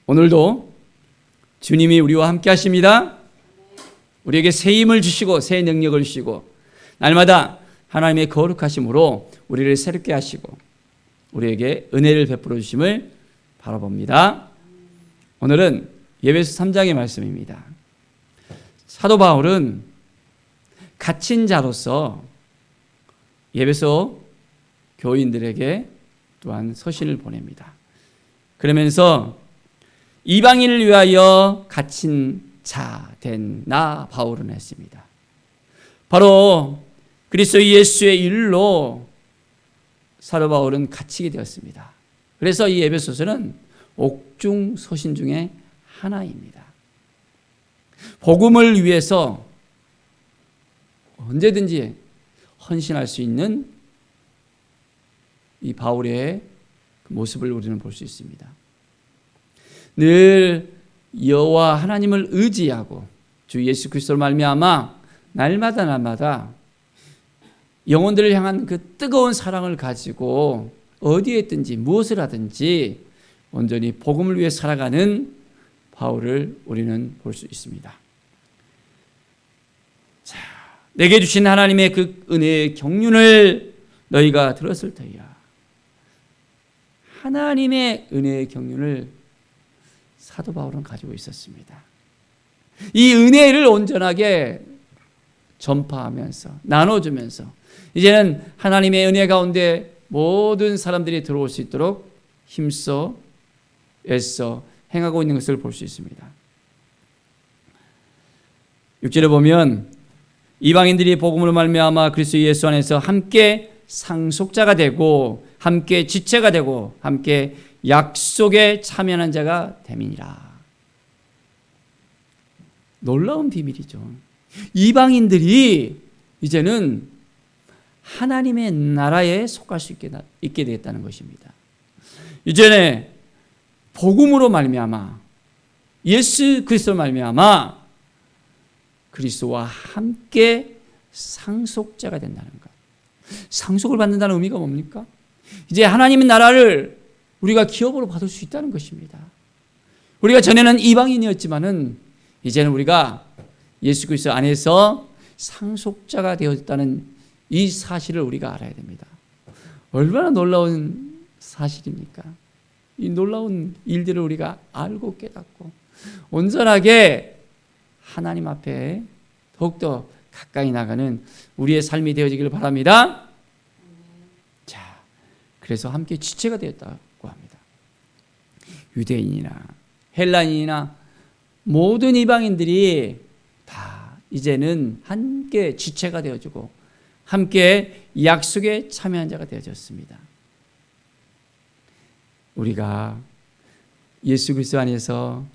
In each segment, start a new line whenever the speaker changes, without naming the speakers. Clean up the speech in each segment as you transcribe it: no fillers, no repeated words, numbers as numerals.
오늘도 주님이 우리와 함께 하십니다. 우리에게 새 힘을 주시고 새 능력을 주시고 날마다 하나님의 거룩하심으로 우리를 새롭게 하시고 우리에게 은혜를 베풀어 주심을 바라봅니다. 오늘은 에베소 3장의 말씀입니다. 사도 바울은 갇힌 자로서 에베소 교인들에게 또한 서신을 보냅니다. 그러면서 이방인을 위하여 갇힌 자 된 나 바울은 했습니다. 바로 그리스도 예수의 일로 사도 바울은 갇히게 되었습니다. 그래서 이 에베소서는 옥중 서신 중에 하나입니다. 복음을 위해서 언제든지 헌신할 수 있는 이 바울의 모습을 우리는 볼 수 있습니다. 늘 여호와 하나님을 의지하고 주 예수 그리스도로 말미암아 날마다 영혼들을 향한 그 뜨거운 사랑을 가지고 어디에 있든지 무엇을 하든지 온전히 복음을 위해 살아가는 바울을 우리는 볼 수 있습니다. 자, 내게 주신 하나님의 그 은혜의 경륜을 너희가 들었을 터이야. 하나님의 은혜의 경륜을 사도 바울은 가지고 있었습니다. 이 은혜를 온전하게 전파하면서 나눠주면서 이제는 하나님의 은혜 가운데 모든 사람들이 들어올 수 있도록 힘써 애써 행하고 있는 것을 볼 수 있습니다. 6절에 보면 이방인들이 복음으로 말미암아 그리스도 예수 안에서 함께 상속자가 되고 함께 지체가 되고 함께 약속에 참여하는 자가 됨이니라. 놀라운 비밀이죠. 이방인들이 이제는 하나님의 나라에 속할 수 있게 되었다는 것입니다. 이전에 복음으로 말미암아 예수 그리스도로 말미암아 그리스도와 함께 상속자가 된다는 것. 상속을 받는다는 의미가 뭡니까? 이제 하나님의 나라를 우리가 기업으로 받을 수 있다는 것입니다. 우리가 전에는 이방인이었지만은 이제는 우리가 예수 그리스도 안에서 상속자가 되었다는 이 사실을 우리가 알아야 됩니다. 얼마나 놀라운 사실입니까? 이 놀라운 일들을 우리가 알고 깨닫고 온전하게 하나님 앞에 더욱더 가까이 나가는 우리의 삶이 되어지기를 바랍니다. 자, 그래서 함께 지체가 되었다고 합니다. 유대인이나 헬라인이나 모든 이방인들이 다 이제는 함께 지체가 되어지고 함께 약속에 참여한 자가 되어졌습니다. 우리가 예수 그리스도 안에서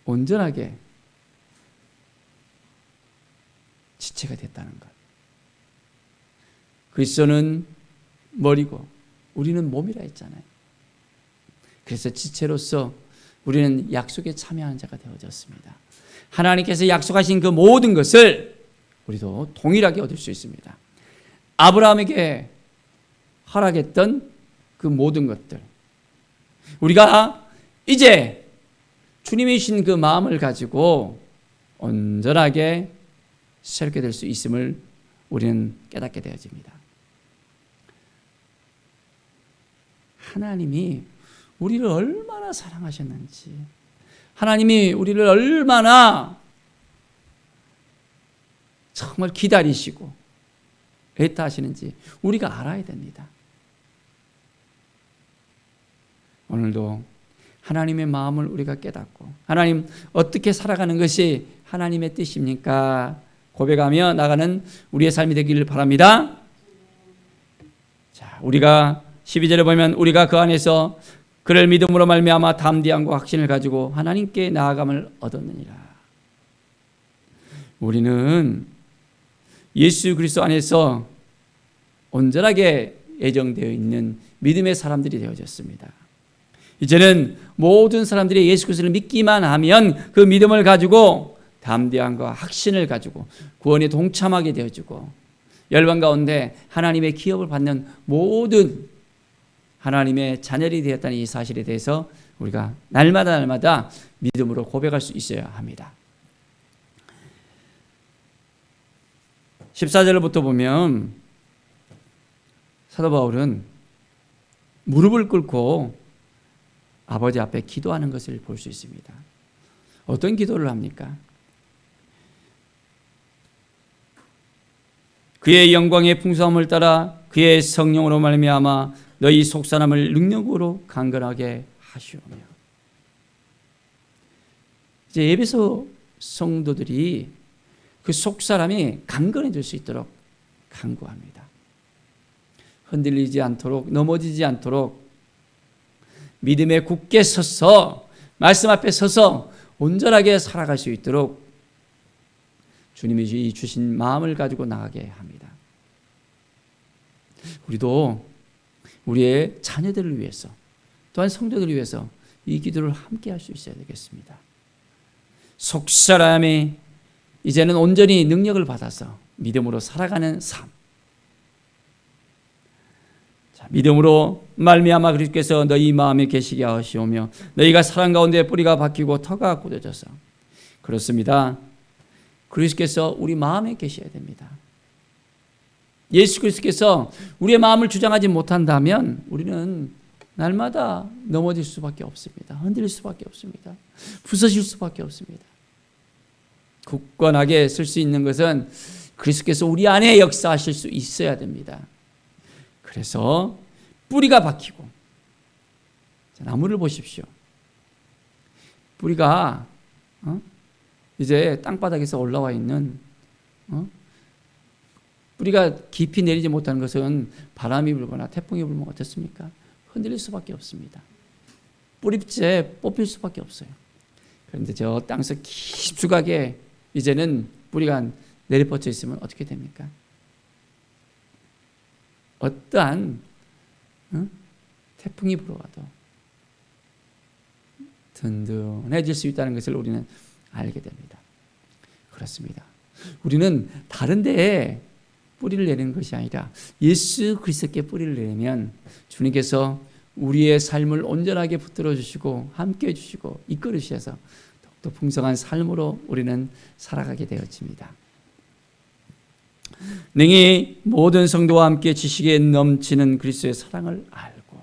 온전하게 지체가 됐다는 것. 그리스도는 머리고 우리는 몸이라 했잖아요. 그래서 지체로서 우리는 약속에 참여하는 자가 되어졌습니다. 하나님께서 약속하신 그 모든 것을 우리도 동일하게 얻을 수 있습니다. 아브라함에게 허락했던 그 모든 것들, 우리가 이제 주님이 주신 그 마음을 가지고 온전하게 새롭게 될 수 있음을 우리는 깨닫게 되어집니다. 하나님이 우리를 얼마나 사랑하셨는지, 하나님이 우리를 얼마나 정말 기다리시고 애타하시는지 우리가 알아야 됩니다. 오늘도 하나님의 마음을 우리가 깨닫고 하나님 어떻게 살아가는 것이 하나님의 뜻입니까? 고백하며 나가는 우리의 삶이 되기를 바랍니다. 자, 우리가 12절에 보면 우리가 그 안에서 그를 믿음으로 말미암아 담대함과 확신을 가지고 하나님께 나아감을 얻었느니라. 우리는 예수 그리스도 안에서 온전하게 예정되어 있는 믿음의 사람들이 되어졌습니다. 이제는 모든 사람들이 예수 그리스도를 믿기만 하면 그 믿음을 가지고 담대함과 확신을 가지고 구원에 동참하게 되어지고 열방 가운데 하나님의 기업을 받는 모든 하나님의 자녀이 되었다는 이 사실에 대해서 우리가 날마다 믿음으로 고백할 수 있어야 합니다. 14절부터 보면 사도 바울은 무릎을 꿇고 아버지 앞에 기도하는 것을 볼 수 있습니다. 어떤 기도를 합니까? 그의 영광의 풍성함을 따라 그의 성령으로 말미암아 너희 속사람을 능력으로 강건하게 하시오며. 이제 에베소 성도들이 그 속사람이 강건해질 수 있도록 간구합니다. 흔들리지 않도록, 넘어지지 않도록 믿음에 굳게 서서 말씀 앞에 서서 온전하게 살아갈 수 있도록 주님이 주신 마음을 가지고 나가게 합니다. 우리도 우리의 자녀들을 위해서 또한 성도들을 위해서 이 기도를 함께 할 수 있어야 되겠습니다. 속사람이 이제는 온전히 능력을 받아서 믿음으로 살아가는 삶. 자, 믿음으로 말미암아 그리스도께서 너희 마음에 계시게 하시오며 너희가 사랑 가운데 뿌리가 박히고 터가 굳어져서. 그렇습니다. 그리스도께서 우리 마음에 계셔야 됩니다. 예수 그리스도께서 우리의 마음을 주장하지 못한다면 우리는 날마다 넘어질 수밖에 없습니다. 흔들릴 수밖에 없습니다. 부서질 수밖에 없습니다. 굳건하게 쓸 수 있는 것은 그리스도께서 우리 안에 역사하실 수 있어야 됩니다. 그래서 뿌리가 박히고, 나무를 보십시오. 뿌리가 이제 땅바닥에서 올라와 있는 뿌리가 깊이 내리지 못하는 것은 바람이 불거나 태풍이 불면 어떻습니까? 흔들릴 수밖에 없습니다. 뿌리째 뽑힐 수밖에 없어요. 그런데 저 땅에서 깊숙하게 이제는 뿌리가 내리뻗쳐 있으면 어떻게 됩니까? 어떠한 태풍이 불어와도 든든해질 수 있다는 것을 우리는 알게 됩니다. 그렇습니다. 우리는 다른 데에 뿌리를 내리는 것이 아니라 예수 그리스도께 뿌리를 내리면 주님께서 우리의 삶을 온전하게 붙들어 주시고 함께해 주시고 이끌어 주셔서 더욱더 풍성한 삶으로 우리는 살아가게 되어집니다. 능히 모든 성도와 함께 지식에 넘치는 그리스도의 사랑을 알고,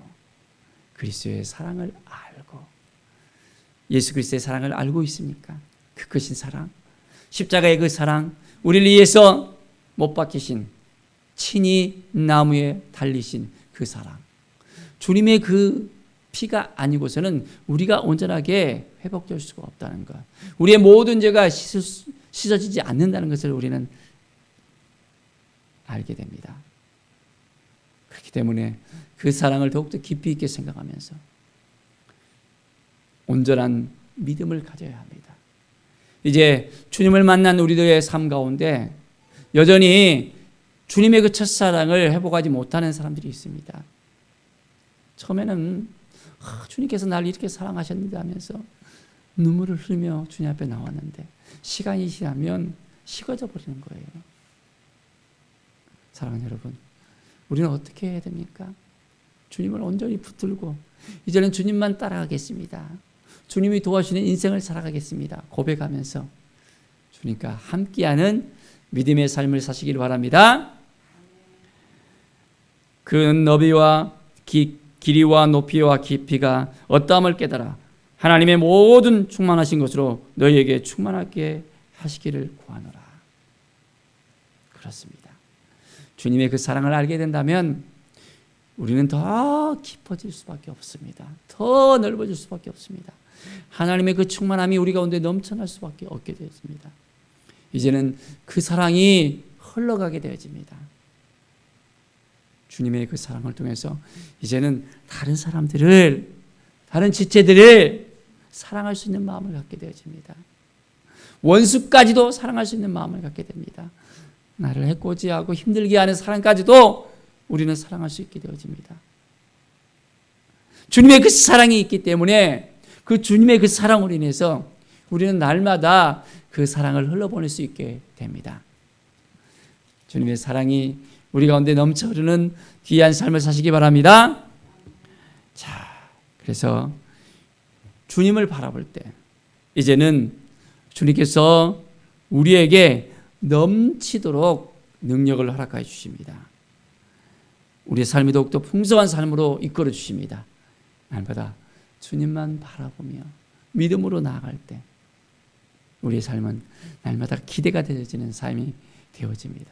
그리스도의 사랑을 알고, 예수 그리스도의 사랑을 알고 있습니까? 그 크신 사랑, 십자가의 그 사랑, 우리를 위해서 못 박히신, 친히 나무에 달리신 그 사랑, 주님의 그 피가 아니고서는 우리가 온전하게 회복될 수가 없다는 것, 우리의 모든 죄가 씻어지지 않는다는 것을 우리는 알게 됩니다. 그렇기 때문에 그 사랑을 더욱더 깊이 있게 생각하면서 온전한 믿음을 가져야 합니다. 이제 주님을 만난 우리들의 삶 가운데 여전히 주님의 그 첫사랑을 회복하지 못하는 사람들이 있습니다. 처음에는 주님께서 나를 이렇게 사랑하셨는데 하면서 눈물을 흘리며 주님 앞에 나왔는데 시간이 지나면 식어져 버리는 거예요. 사랑하는 여러분, 우리는 어떻게 해야 됩니까? 주님을 온전히 붙들고 이제는 주님만 따라가겠습니다. 주님이 도와주시는 인생을 살아가겠습니다. 고백하면서 주님과 함께하는 믿음의 삶을 사시길 바랍니다. 그 너비와 길이와 높이와 깊이가 어떠함을 깨달아 하나님의 모든 충만하신 것으로 너희에게 충만하게 하시기를 구하노라. 그렇습니다. 주님의 그 사랑을 알게 된다면 우리는 더 깊어질 수밖에 없습니다. 더 넓어질 수밖에 없습니다. 하나님의 그 충만함이 우리 가운데 넘쳐날 수밖에 없게 되었습니다. 이제는 그 사랑이 흘러가게 되어집니다. 주님의 그 사랑을 통해서 이제는 다른 사람들을, 다른 지체들을 사랑할 수 있는 마음을 갖게 되어집니다. 원수까지도 사랑할 수 있는 마음을 갖게 됩니다. 나를 해코지하고 힘들게 하는 사람까지도 우리는 사랑할 수 있게 되어집니다. 주님의 그 사랑이 있기 때문에 그 주님의 그 사랑으로 인해서 우리는 날마다 그 사랑을 흘러보낼 수 있게 됩니다. 주님의 사랑이 우리 가운데 넘쳐 흐르는 귀한 삶을 사시기 바랍니다. 자, 그래서 주님을 바라볼 때 이제는 주님께서 우리에게 넘치도록 능력을 허락하여 주십니다. 우리의 삶이 더욱더 풍성한 삶으로 이끌어 주십니다. 날마다 주님만 바라보며 믿음으로 나아갈 때 우리의 삶은 날마다 기대가 되어지는 삶이 되어집니다.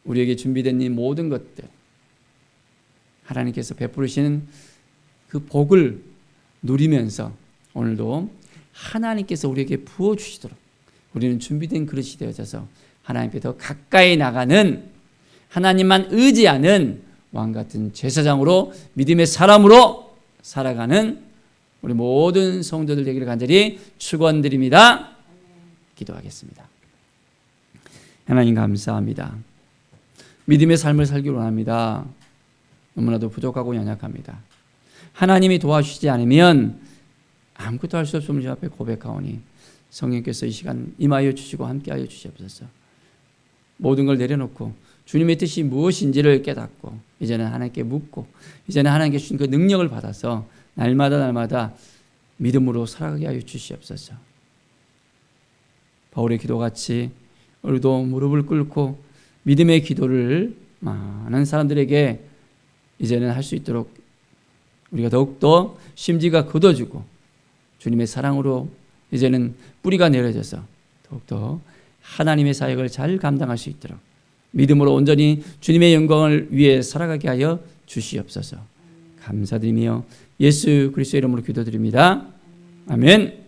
우리에게 준비된 이 모든 것들, 하나님께서 베푸시는 그 복을 누리면서 오늘도 하나님께서 우리에게 부어주시도록 우리는 준비된 그릇이 되어져서 하나님께 더 가까이 나가는, 하나님만 의지하는 왕같은 제사장으로, 믿음의 사람으로 살아가는 우리 모든 성도들 되기를 간절히 축원드립니다. 기도하겠습니다. 하나님 감사합니다. 믿음의 삶을 살기를 원합니다. 너무나도 부족하고 연약합니다. 하나님이 도와주시지 않으면 아무것도 할 수 없음을 주 앞에 고백하오니 성령께서 이 시간 임하여 주시고 함께하여 주시옵소서. 모든 걸 내려놓고 주님의 뜻이 무엇인지를 깨닫고 이제는 하나님께 묻고 이제는 하나님께 주신 그 능력을 받아서 날마다 믿음으로 살아가게 하여 주시옵소서. 바울의 기도같이 우리도 무릎을 꿇고 믿음의 기도를 많은 사람들에게 이제는 할 수 있도록 우리가 더욱더 심지가 굳어지고 주님의 사랑으로 이제는 뿌리가 내려져서 더욱더 하나님의 사역을 잘 감당할 수 있도록 믿음으로 온전히 주님의 영광을 위해 살아가게 하여 주시옵소서. 감사드리며 예수 그리스도의 이름으로 기도드립니다. 아멘.